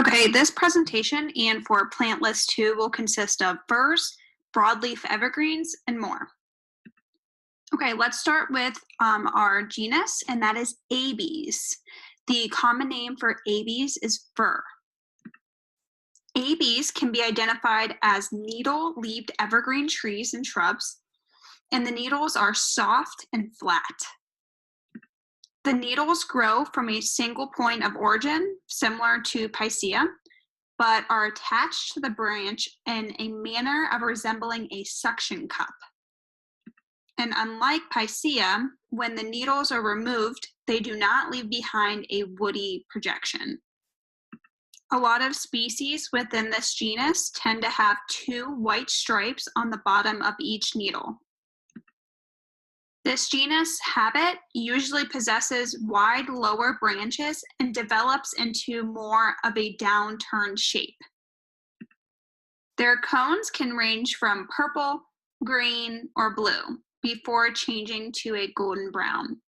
Okay, this presentation and for Plant List 2 will consist of firs, broadleaf evergreens, and more. Okay, let's start with our genus, and that is Abies. The common name for Abies is fir. Abies can be identified as needle-leaved evergreen trees and shrubs, and the needles are soft and flat. The needles grow from a single point of origin, similar to Picea, but are attached to the branch in a manner of resembling a suction cup. And unlike Picea, when the needles are removed, they do not leave behind a woody projection. A lot of species within this genus tend to have two white stripes on the bottom of each needle. This genus habit usually possesses wide lower branches and develops into more of a downturned shape. Their cones can range from purple, green, or blue before changing to a golden brown.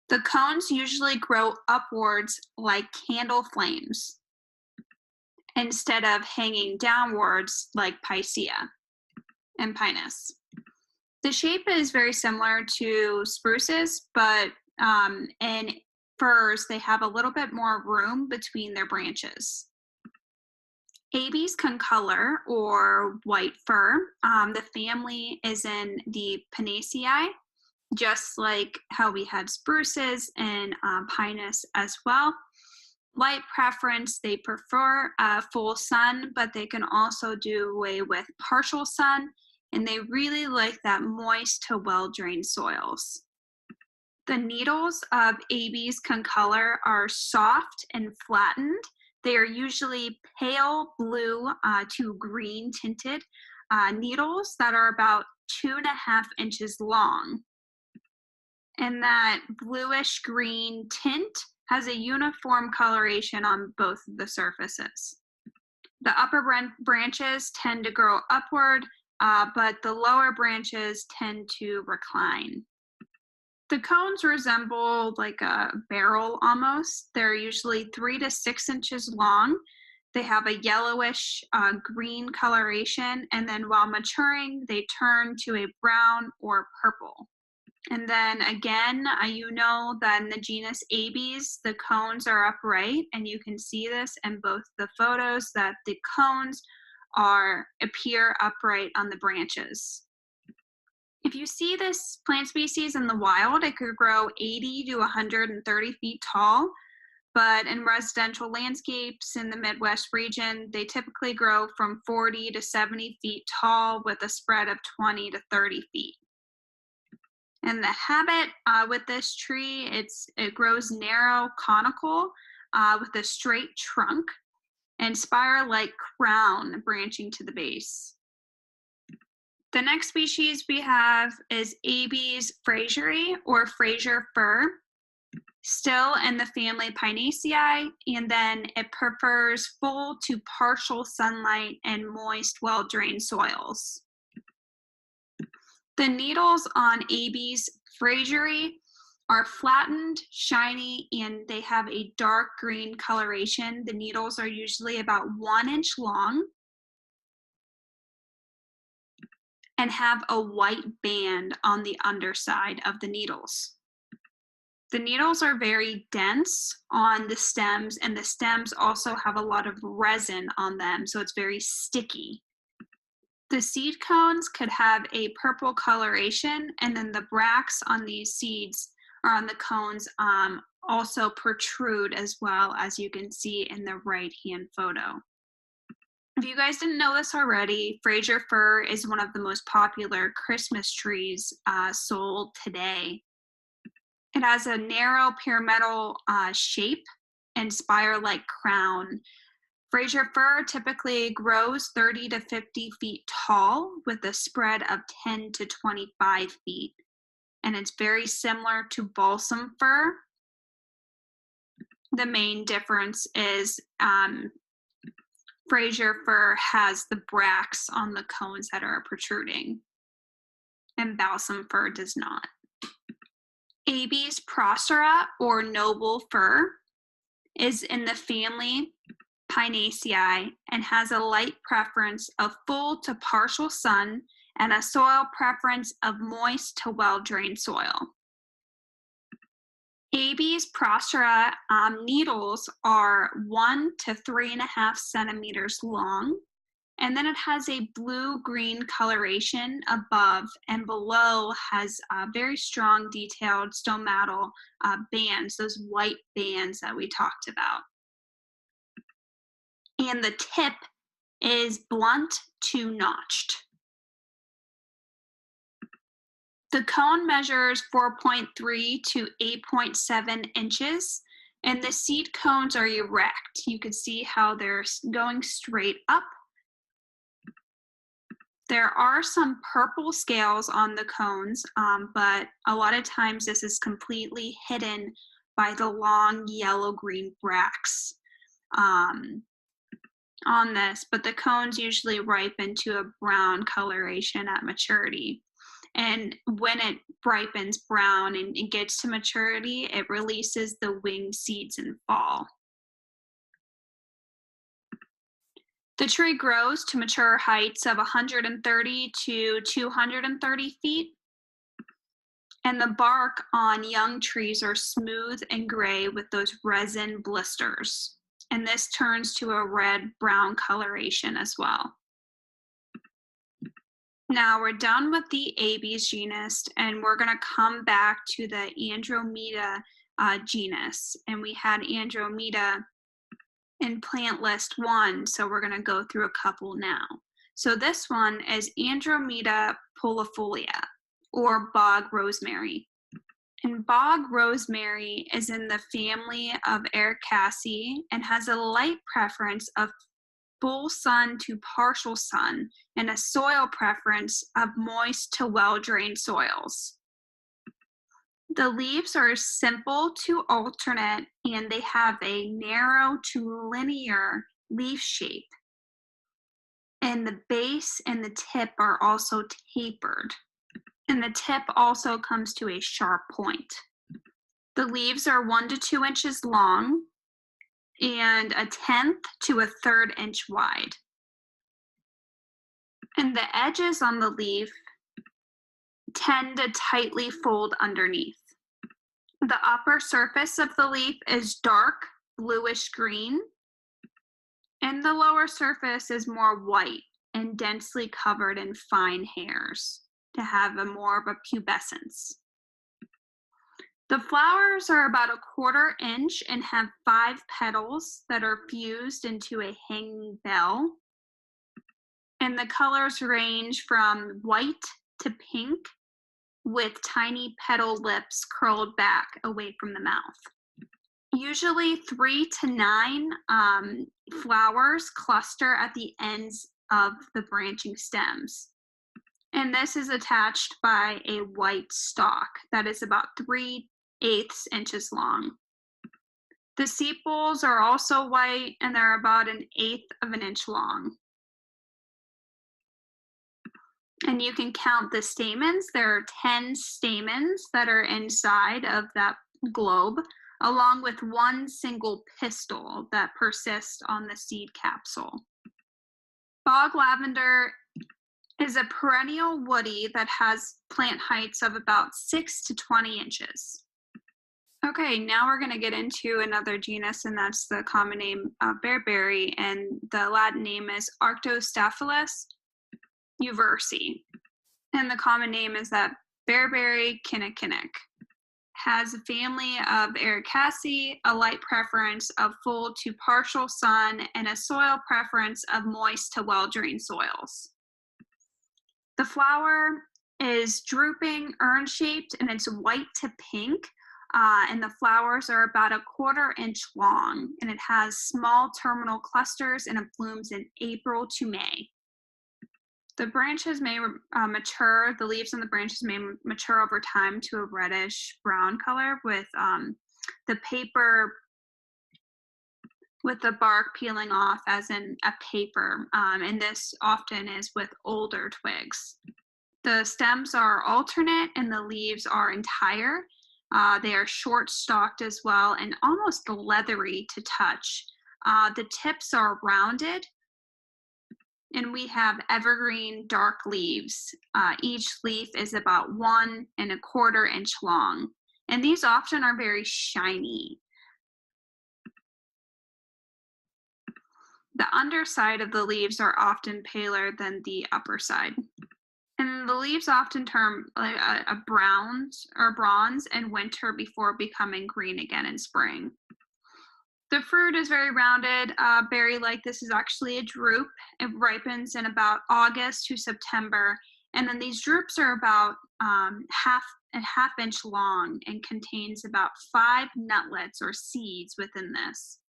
The cones usually grow upwards like candle flames instead of hanging downwards like Picea and Pinus. The shape is very similar to spruces, but in firs, they have a little bit more room between their branches. Abies concolor, or white fir, the family is in the Pinaceae, just like how we had spruces and Pinus as well. Light preference, they prefer full sun, but they can also do away with partial sun, and they really like that moist to well-drained soils. The needles of Abies concolor are soft and flattened. They are usually pale blue to green tinted needles that are about 2.5 inches long. And that bluish green tint has a uniform coloration on both of the surfaces. The upper branches tend to grow upward, but the lower branches tend to recline. The cones resemble like a barrel almost. They're usually 3 to 6 inches long. They have a yellowish green coloration, and then while maturing, they turn to a brown or purple. And then again, you know that in the genus Abies, the cones are upright, and you can see this in both the photos that the cones appear upright on the branches. If you see this plant species in the wild, it could grow 80 to 130 feet tall, but in residential landscapes in the Midwest region, they typically grow from 40 to 70 feet tall with a spread of 20 to 30 feet. And the habit with this tree, it grows narrow conical with a straight trunk and spire-like crown branching to the base. The next species we have is Abies fraseri, or Fraser fir, still in the family Pinaceae, and then it prefers full to partial sunlight and moist, well-drained soils. The needles on Abies fraseri are flattened, shiny, and they have a dark green coloration. The needles are usually about 1 inch long and have a white band on the underside of the needles. The needles are very dense on the stems, and the stems also have a lot of resin on them, so it's very sticky. The seed cones could have a purple coloration, and then the bracts on these seeds or on the cones also protrude as well, as you can see in the right-hand photo. If you guys didn't know this already, Fraser fir is one of the most popular Christmas trees sold today. It has a narrow pyramidal shape and spire-like crown. Fraser fir typically grows 30 to 50 feet tall with a spread of 10 to 25 feet. And it's very similar to balsam fir. The main difference is Fraser fir has the bracts on the cones that are protruding, and balsam fir does not. Abies procera, or noble fir, is in the family Pinaceae and has a light preference of full to partial sun and a soil preference of moist to well-drained soil. Abies procera needles are 1 to 3.5 centimeters long, and then it has a blue-green coloration above, and below has very strong detailed stomatal bands, those white bands that we talked about. And the tip is blunt to notched. The cone measures 4.3 to 8.7 inches, and the seed cones are erect. You can see how they're going straight up. There are some purple scales on the cones, but a lot of times this is completely hidden by the long yellow-green bracts on this, but the cones usually ripen to a brown coloration at maturity. And when it ripens brown and it gets to maturity, it releases the winged seeds in fall. The tree grows to mature heights of 130 to 230 feet. And the bark on young trees are smooth and gray with those resin blisters. And this turns to a red-brown coloration as well. Now we're done with the Abies genus, and we're going to come back to the Andromeda genus. And we had Andromeda in plant list 1, so we're going to go through a couple now. So this one is Andromeda pollifolia, or bog rosemary. And bog rosemary is in the family of Ericaceae and has a light preference of full sun to partial sun and a soil preference of moist to well-drained soils. The leaves are simple to alternate, and they have a narrow to linear leaf shape. And the base and the tip are also tapered. And the tip also comes to a sharp point. The leaves are 1 to 2 inches long and 1/10 to 1/3 inch wide. And the edges on the leaf tend to tightly fold underneath. The upper surface of the leaf is dark bluish green, and the lower surface is more white and densely covered in fine hairs to have more of a pubescence. The flowers are about 1/4 inch and have 5 petals that are fused into a hanging bell. And the colors range from white to pink with tiny petal lips curled back away from the mouth. Usually 3 to 9 flowers cluster at the ends of the branching stems. And this is attached by a white stalk that is about 3/8 inches long. The sepals are also white, and they're about 1/8 of an inch long. And you can count the stamens. There are 10 stamens that are inside of that globe, along with 1 single pistil that persists on the seed capsule. Bog lavender is a perennial woody that has plant heights of about 6 to 20 inches. Okay, now we're going to get into another genus, and that's the common name bearberry, and the Latin name is Arctostaphylos uversi. And the common name is that bearberry kinnikinic. Has a family of Ericaceae, a light preference of full to partial sun, and a soil preference of moist to well-drained soils. The flower is drooping, urn-shaped, and it's white to pink, and the flowers are about 1/4 inch long, and it has small terminal clusters, and it blooms in April to May. The branches may mature, the leaves on the branches may mature over time to a reddish brown color with the paper, with the bark peeling off as in a paper, and this often is with older twigs. The stems are alternate and the leaves are entire, They are short stalked as well and almost leathery to touch. The tips are rounded, and we have evergreen dark leaves. Each leaf is about 1¼ inch long, and these often are very shiny. The underside of the leaves are often paler than the upper side. And the leaves often turn a bronze in winter before becoming green again in spring. The fruit is very rounded, berry-like. This is actually a drupe. It ripens in about August to September, and then these drupes are about half inch long and contains about 5 nutlets or seeds within this.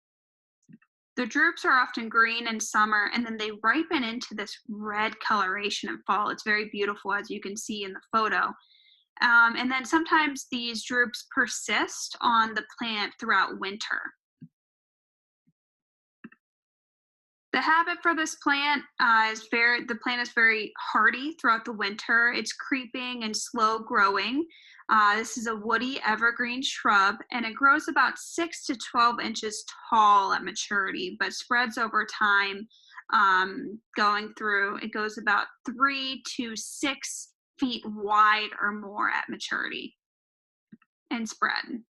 The drupes are often green in summer, and then they ripen into this red coloration in fall. It's very beautiful, as you can see in the photo. And then sometimes these drupes persist on the plant throughout winter. The habit for this plant the plant is very hardy throughout the winter. It's creeping and slow growing. This is a woody evergreen shrub, and it grows about 6 to 12 inches tall at maturity, but spreads over time. It goes about 3 to 6 feet wide or more at maturity and spread.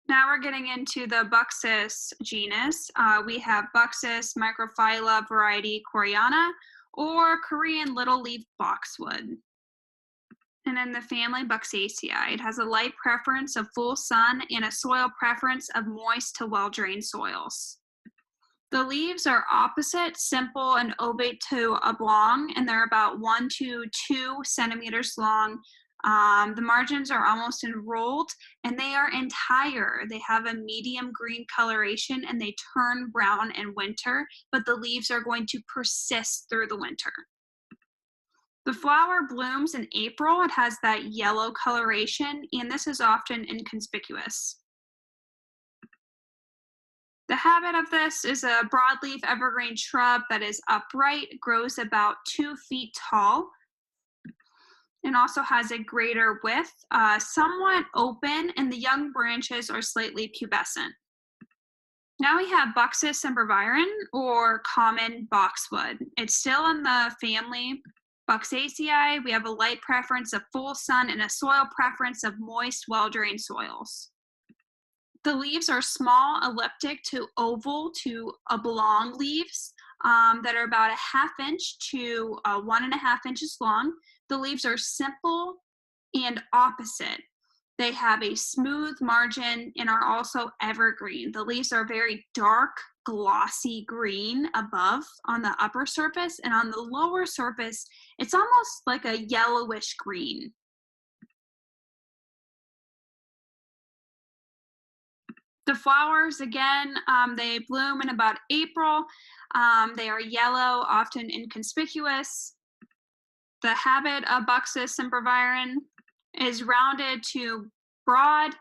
Now we're getting into the Buxus genus. We have Buxus microphylla variety Koreana, or Korean little leaf boxwood. And in the family Buxaceae, it has a light preference of full sun and a soil preference of moist to well-drained soils. The leaves are opposite, simple, and ovate to oblong, and they're about 1 to 2 centimeters long. The margins are almost enrolled, and they are entire. They have a medium green coloration, and they turn brown in winter, but the leaves are going to persist through the winter. The flower blooms in April. It has that yellow coloration, and this is often inconspicuous. The habit of this is a broadleaf evergreen shrub that is upright, grows about 2 feet tall, and also has a greater width, somewhat open, and the young branches are slightly pubescent. Now we have Buxus sempervirens, or common boxwood. It's still in the family Buxaceae. We have a light preference of full sun and a soil preference of moist, well-drained soils. The leaves are small, elliptic to oval to oblong leaves that are about 1/2 inch to 1½ inches long. The leaves are simple and opposite. They have a smooth margin and are also evergreen. The leaves are very dark, glossy green above on the upper surface, and on the lower surface, it's almost like a yellowish green. The flowers, again, they bloom in about April. They are yellow, often inconspicuous. The habit of Buxus sempervirens is rounded to broad,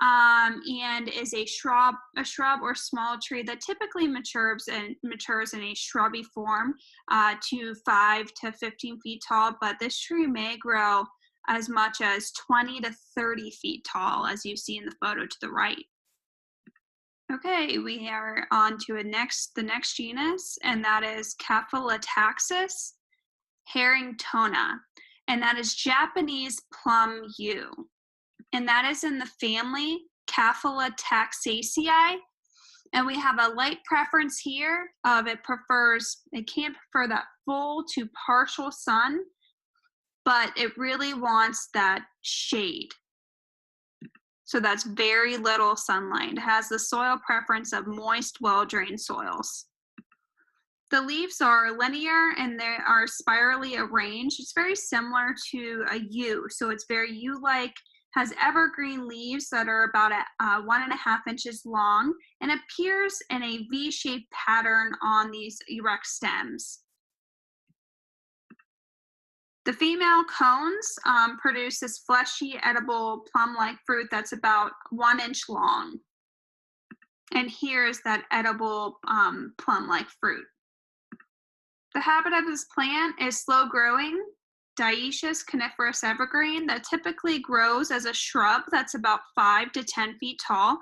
and is a shrub or small tree that typically matures in a shrubby form, to 5 to 15 feet tall, but this tree may grow as much as 20 to 30 feet tall, as you see in the photo to the right. Okay, we are on to the next genus, and that is Caphyllotaxis harringtona, and that is Japanese plum yew. And that is in the family Caphyllotaxaceae. And we have a light preference here of it can prefer that full to partial sun, but it really wants that shade. So that's very little sunlight. It has the soil preference of moist, well-drained soils. The leaves are linear and they are spirally arranged. It's very similar to a yew, so it's very yew-like, has evergreen leaves that are about 1½ inches long, and appears in a V-shaped pattern on these erect stems. The female cones produce this fleshy, edible, plum-like fruit that's about 1 inch long. And here's that edible plum-like fruit. The habit of this plant is slow growing. dioecious coniferous evergreen that typically grows as a shrub that's about 5 to 10 feet tall,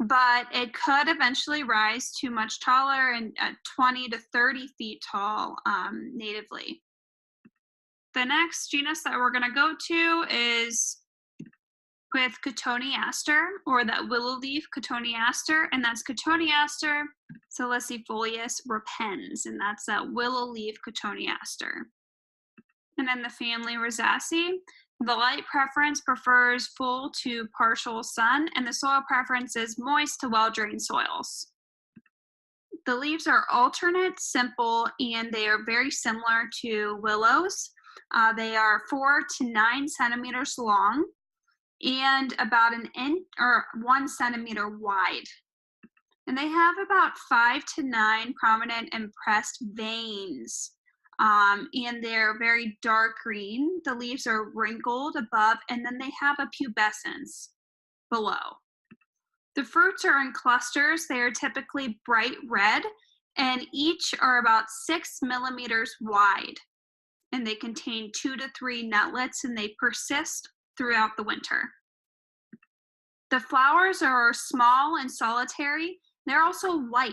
but it could eventually rise to much taller and 20 to 30 feet tall natively. The next genus that we're going to go to is with Cotoneaster, or that willow leaf Cotoneaster, and that's Cotoneaster salicifolia repens, and that's that willow leaf Cotoneaster. And then the family Rosaceae, the light preference prefers full to partial sun, and the soil preference is moist to well-drained soils. The leaves are alternate, simple, and they are very similar to willows. They are 4 to 9 centimeters long and about an inch or 1 centimeter wide. And they have about 5 to 9 prominent impressed veins. And they're very dark green. The leaves are wrinkled above, and then they have a pubescence below. The fruits are in clusters. They are typically bright red, and each are about 6 millimeters wide. And they contain 2 to 3 nutlets, and they persist throughout the winter. The flowers are small and solitary. They're also white.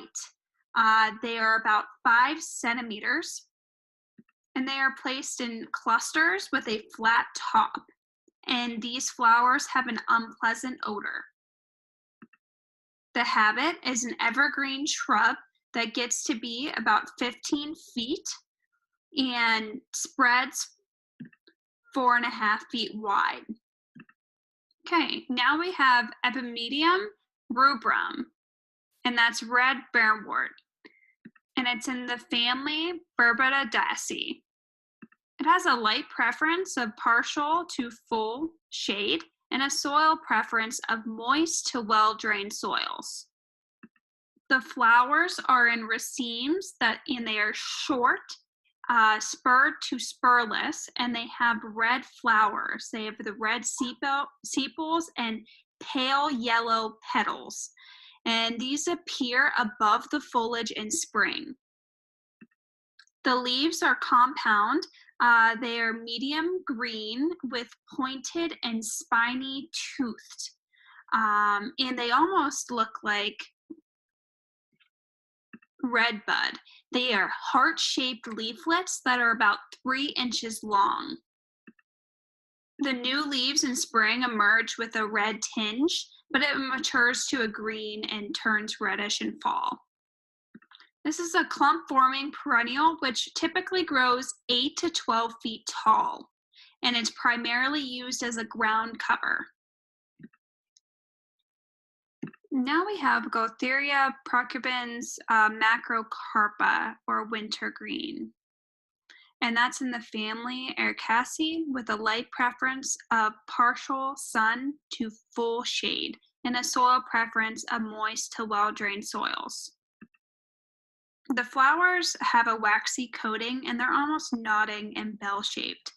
They are about 5 centimeters, and they are placed in clusters with a flat top. And these flowers have an unpleasant odor. The habit is an evergreen shrub that gets to be about 15 feet and spreads 4.5 feet wide. Okay, now we have Epimedium rubrum, and that's red barrelwort, and it's in the family Berbedaceae. It has a light preference of partial to full shade and a soil preference of moist to well-drained soils. The flowers are in racemes and they are short, spur to spurless, and they have red flowers. They have the red sepals and pale yellow petals, and these appear above the foliage in spring. The leaves are compound. They are medium green with pointed and spiny toothed, and they almost look like red bud. They are heart-shaped leaflets that are about 3 inches long. The new leaves in spring emerge with a red tinge, but it matures to a green and turns reddish in fall. This is a clump-forming perennial which typically grows 8 to 12 feet tall, and it's primarily used as a ground cover. Now we have Gaultheria procumbens macrocarpa, or wintergreen. And that's in the family Ericaceae with a light preference of partial sun to full shade and a soil preference of moist to well-drained soils. The flowers have a waxy coating and they're almost nodding and bell-shaped.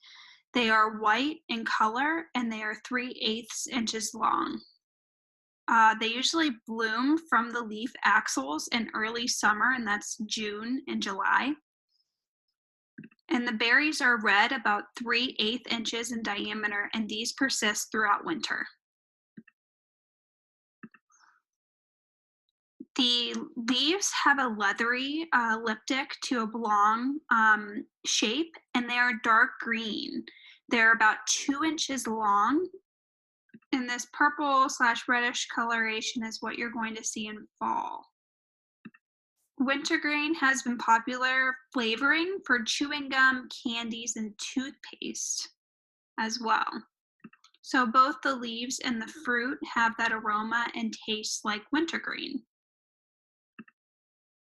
They are white in color and they are 3/8 inches long. They usually bloom from the leaf axils in early summer, and that's June and July. And the berries are red, about 3/8 inches in diameter, and these persist throughout winter. The leaves have a leathery elliptic to oblong shape, and they are dark green. They're about 2 inches long, and this purple/reddish coloration is what you're going to see in fall. Wintergreen has been popular flavoring for chewing gum, candies, and toothpaste as well. So both the leaves and the fruit have that aroma and taste like wintergreen.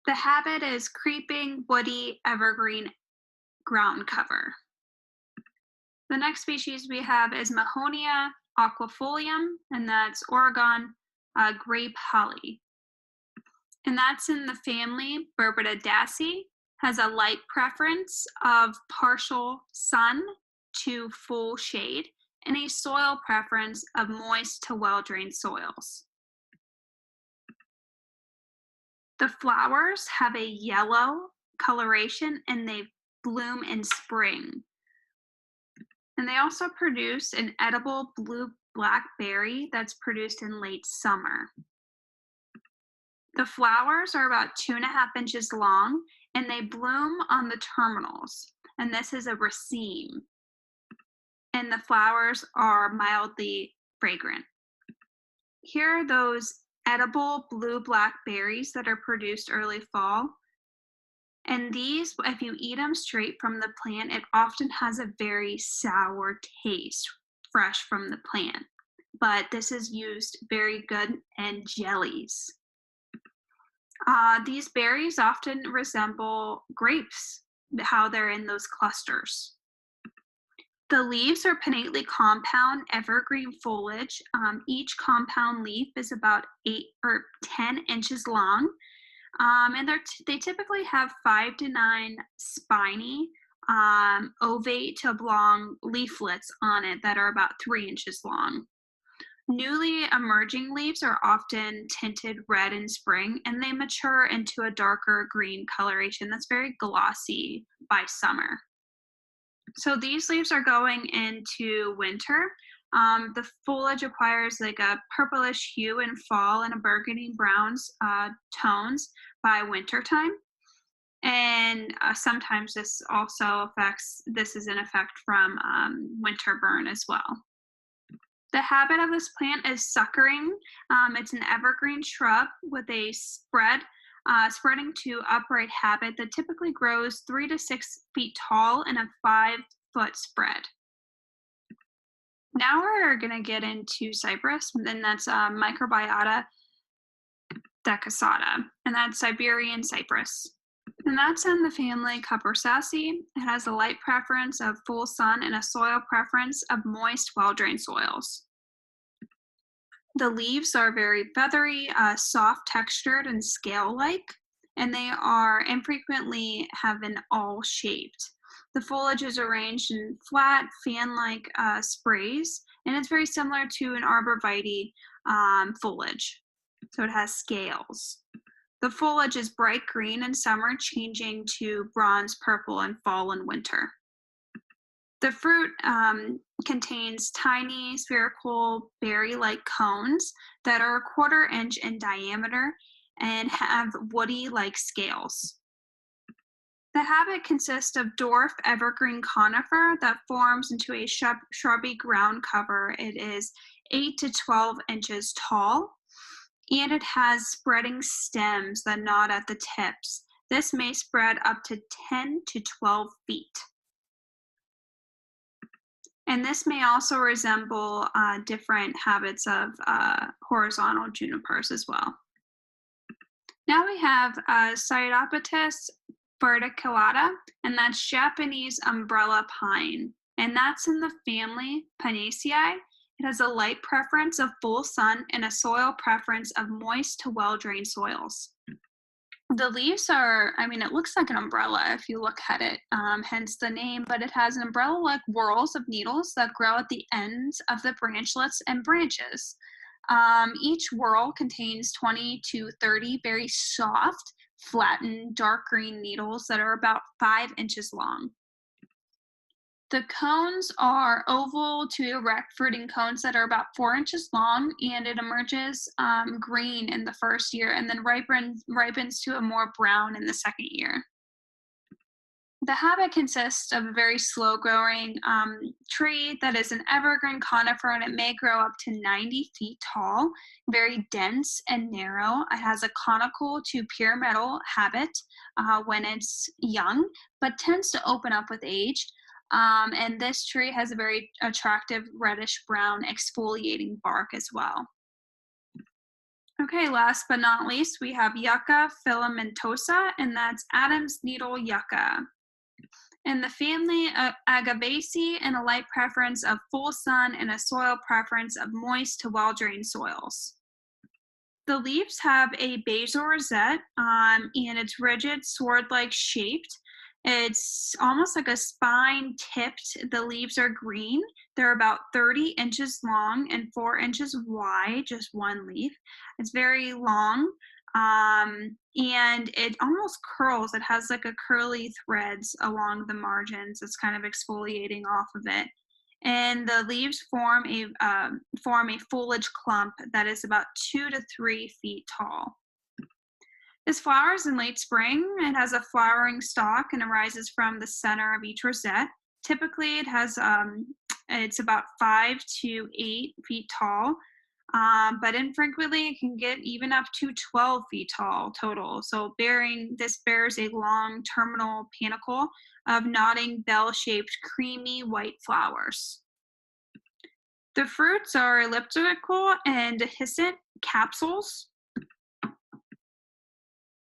The habit is creeping, woody, evergreen ground cover. The next species we have is Mahonia aquifolium, and that's Oregon grape holly. And that's in the family Berbedaceae, has a light preference of partial sun to full shade, and a soil preference of moist to well-drained soils. The flowers have a yellow coloration and they bloom in spring. And they also produce an edible blue-black berry that's produced in late summer. The flowers are about 2.5 inches long and they bloom on the terminals. And this is a raceme. And the flowers are mildly fragrant. Here are those edible blue-black berries that are produced early fall. And these, if you eat them straight from the plant, it often has a very sour taste, fresh from the plant. But this is used very good in jellies. These berries often resemble grapes, how they're in those clusters. The leaves are pinnately compound evergreen foliage. Each compound leaf is about 8 or 10 inches long, and they typically have 5 to 9 spiny, ovate to oblong leaflets on it that are about 3 inches long. Newly emerging leaves are often tinted red in spring, and they mature into a darker green coloration that's very glossy by summer. So these leaves are going into winter. The foliage acquires like a purplish hue in fall and a burgundy browns tones by winter time. And sometimes this is an effect from winter burn as well. The habit of this plant is suckering. It's an evergreen shrub with a spreading to upright habit that typically grows 3 to 6 feet tall and a 5-foot spread. Now we're going to get into cypress, and that's Microbiota decussata, and that's Siberian cypress. And that's in the family Cupressaceae. It has a light preference of full sun and a soil preference of moist, well-drained soils. The leaves are very feathery, soft textured, and scale-like, and they are infrequently have an awl-shaped. The foliage is arranged in flat, fan-like sprays, and it's very similar to an arborvitae foliage. So it has scales. The foliage is bright green in summer, changing to bronze purple in fall and winter. The fruit contains tiny spherical berry-like cones that are 1/4 inch in diameter and have woody-like scales. The habit consists of dwarf evergreen conifer that forms into a shrubby ground cover. It is 8 to 12 inches tall, and it has spreading stems that nod at the tips. This may spread up to 10 to 12 feet. And this may also resemble different habits of horizontal junipers as well. Now we have Cytopetus verticillata, and that's Japanese umbrella pine. And that's in the family Pinaceae. It has a light preference of full sun and a soil preference of moist to well-drained soils. The leaves it looks like an umbrella if you look at it, hence the name, but it has an umbrella-like whorls of needles that grow at the ends of the branchlets and branches. Each whorl contains 20 to 30 very soft, flattened, dark green needles that are about 5 inches long. The cones are oval to erect fruiting cones that are about 4 inches long, and it emerges green in the first year and then ripens to a more brown in the second year. The habit consists of a very slow-growing tree that is an evergreen conifer, and it may grow up to 90 feet tall, very dense and narrow. It has a conical to pyramidal habit when it's young, but tends to open up with age. And this tree has a very attractive reddish-brown exfoliating bark as well. Okay, last but not least, we have Yucca filamentosa, and that's Adam's needle yucca. In the family Agabaceae, and a light preference of full sun and a soil preference of moist to well-drained soils. The leaves have a basal rosette, and it's rigid, sword-like shaped. It's almost like a spine tipped. The leaves are green. They're about 30 inches long and 4 inches wide, just one leaf. It's very long, and it almost curls. It has like a curly threads along the margins. It's kind of exfoliating off of it. and the leaves form a foliage clump that is about 2 to 3 feet tall. This flowers in late spring. It has a flowering stalk and arises from the center of each rosette. Typically, it's about 5 to 8 feet tall, but infrequently it can get even up to 12 feet tall total. So this bears a long terminal panicle of nodding bell-shaped creamy white flowers. The fruits are elliptical and dehiscent capsules